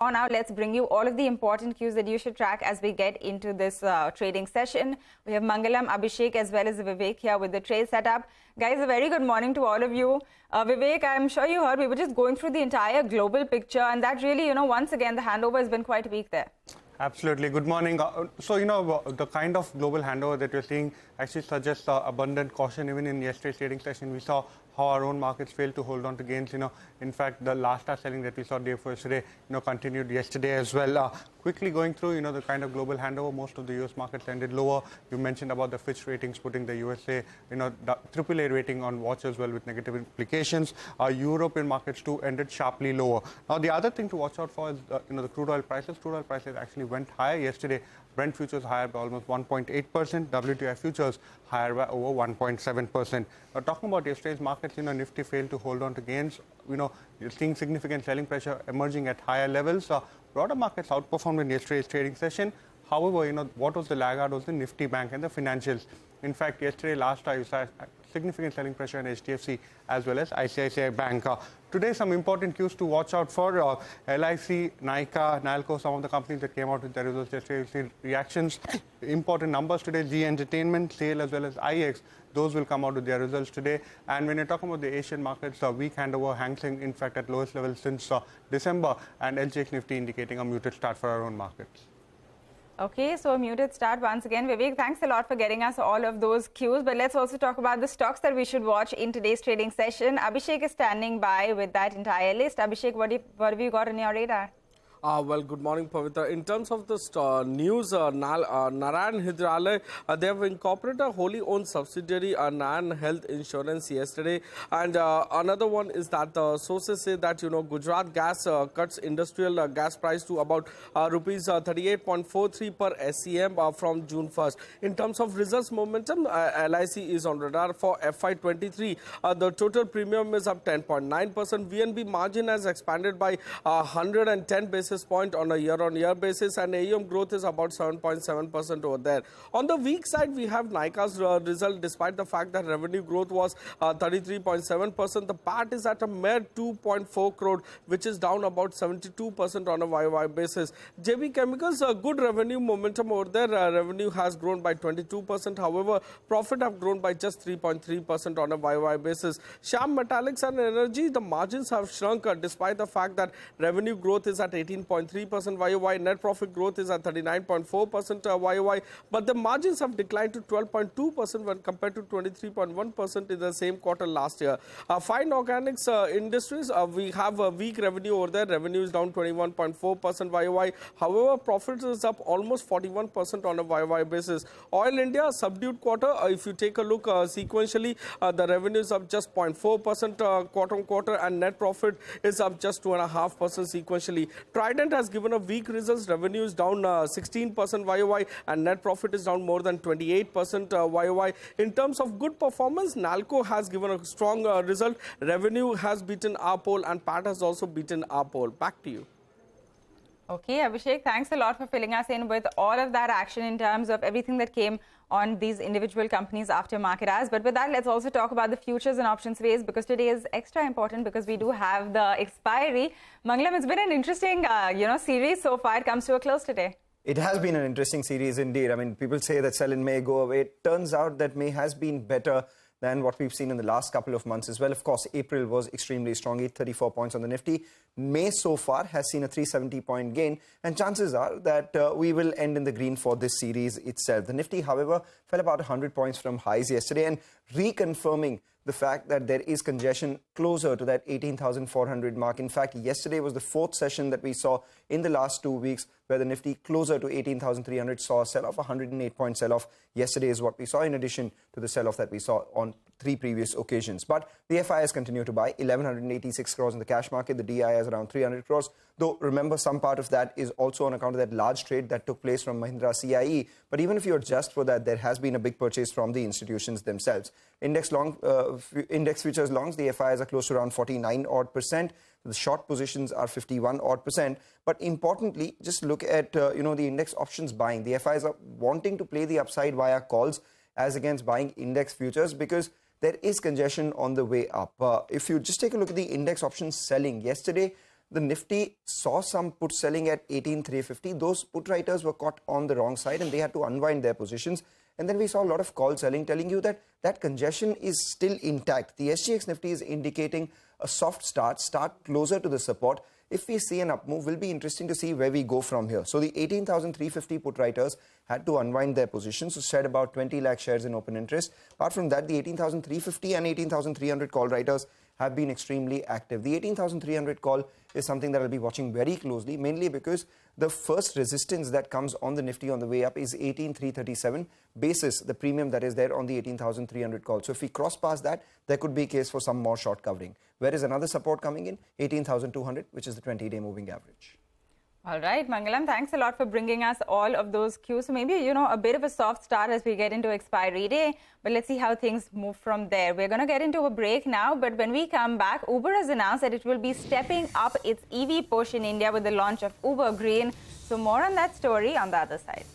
Now let's bring you all of the important cues that you should track as we get into this trading session. We have Mangalam, Abhishek as well as Vivek here with the trade setup. Guys, a very good morning to all of you. Vivek, I'm sure you heard we were just going through the entire global picture, and that really, once again, the handover has been quite weak there. Absolutely. Good morning. The kind of global handover that we're seeing actually suggests abundant caution. Even in yesterday's trading session, we saw how our own markets failed to hold on to gains. In fact, the last hour selling that we saw day before yesterday, continued yesterday as well. Quickly going through, the kind of global handover, most of the US markets ended lower. You mentioned about the Fitch ratings putting the USA, the AAA rating on watch as well with negative implications. European markets too ended sharply lower. Now, the other thing to watch out for is, the crude oil prices. Crude oil prices actually went higher yesterday. Brent futures higher by almost 1.8%. WTI futures higher by over 1.7%. Talking about yesterday's markets, Nifty failed to hold on to gains. You're seeing significant selling pressure emerging at higher levels. Broader markets outperformed in yesterday's trading session. However, what was the laggard was the Nifty Bank and the financials. In fact, yesterday, last time, you saw significant selling pressure in HDFC as well as ICICI Bank. Today, some important cues to watch out for. LIC, Nykaa, Nalco, some of the companies that came out with their results yesterday, we've seen reactions. Important numbers today, G Entertainment, SAIL as well as IX. Those will come out with their results today. And when you're talking about the Asian markets, weak handover, Hang Seng, in fact, at lowest level since December, and SGX Nifty indicating a muted start for our own markets. Okay, so a muted start once again. Vivek, thanks a lot for getting us all of those cues. But let's also talk about the stocks that we should watch in today's trading session. Abhishek is standing by with that entire list. Abhishek, what have you got on your radar? Well, good morning, Pavitra. In terms of the news, Narayan Hyderalaya, they have incorporated a wholly owned subsidiary, Narayan Health Insurance, yesterday. And another one is that sources say that, Gujarat Gas cuts industrial gas price to about rupees 38.43 per SCM from June 1st. In terms of results momentum, LIC is on radar for FY23. The total premium is up 10.9%. VNB margin has expanded by 110 basis point on a year-on-year basis, and AUM growth is about 7.7% over there. On the weak side, we have Nykaa's result. Despite the fact that revenue growth was 33.7%, the PAT is at a mere 2.4 crore, which is down about 72% on a YY basis. JB Chemicals, a good revenue momentum over there. Revenue has grown by 22%. However, profit have grown by just 3.3% on a YY basis. Shyam Metallics and Energy, the margins have shrunk despite the fact that revenue growth is at 18.3% YOY, net profit growth is at 39.4% YOY, but the margins have declined to 12.2% when compared to 23.1% in the same quarter last year. Fine Organics Industries, we have a weak revenue over there. Revenue is down 21.4% YOY. However, profit is up almost 41% on a YOY basis. Oil India, subdued quarter. If you take a look sequentially, the revenue is up just 0.4% quarter on quarter, and net profit is up just 2.5% sequentially. Trident has given a weak results. Revenue is down 16% YOY, and net profit is down more than 28% YOY. In terms of good performance, Nalco has given a strong result. Revenue has beaten our poll, and PAT has also beaten our poll. Back to you. Okay, Abhishek, thanks a lot for filling us in with all of that action in terms of everything that came on these individual companies after market hours. But with that, let's also talk about the futures and options space, because today is extra important because we do have the expiry. Mangalam, it's been an interesting, series so far. It comes to a close today. It has been an interesting series indeed. I mean, people say that sell in May, go away. It turns out that May has been better than what we've seen in the last couple of months as well. Of course, April was extremely strong, 834 points on the Nifty. May so far has seen a 370-point gain, and chances are that we will end in the green for this series itself. The Nifty, however, fell about 100 points from highs yesterday, and reconfirming the fact that there is congestion closer to that 18,400 mark. In fact, yesterday was the fourth session that we saw in the last 2 weeks where the Nifty closer to 18,300 saw a sell-off. 108-point sell-off yesterday is what we saw, in addition to the sell-off that we saw on 3 previous occasions. But the FIs continue to buy 1,186 crores in the cash market. The DI is around 300 crores. Though, remember, some part of that is also on account of that large trade that took place from Mahindra CIE. But even if you adjust for that, there has been a big purchase from the institutions themselves. Index futures longs, the FIs are close to around 49-odd%. The short positions are 51-odd%. But importantly, just look at, the index options buying. The FIs are wanting to play the upside via calls as against buying index futures, because there is congestion on the way up. If you just take a look at the index options selling yesterday, the Nifty saw some put selling at 18,350. Those put writers were caught on the wrong side and they had to unwind their positions. And then we saw a lot of call selling telling you that that congestion is still intact. The SGX Nifty is indicating a soft start closer to the support. If we see an up move, will be interesting to see where we go from here. So the 18,350 put writers had to unwind their positions, so said about 20 lakh shares in open interest. Apart from that, the 18,350 and 18,300 call writers have been extremely active. The 18,300 call is something that I'll be watching very closely, mainly because the first resistance that comes on the Nifty on the way up is 18,337 basis, the premium that is there on the 18,300 call. So if we cross past that, there could be a case for some more short covering. Where is another support coming in? 18,200, which is the 20-day moving average. All right, Mangalam, thanks a lot for bringing us all of those cues. So maybe, a bit of a soft start as we get into expiry day, but let's see how things move from there. We're going to get into a break now, but when we come back, Uber has announced that it will be stepping up its EV push in India with the launch of Uber Green. So more on that story on the other side.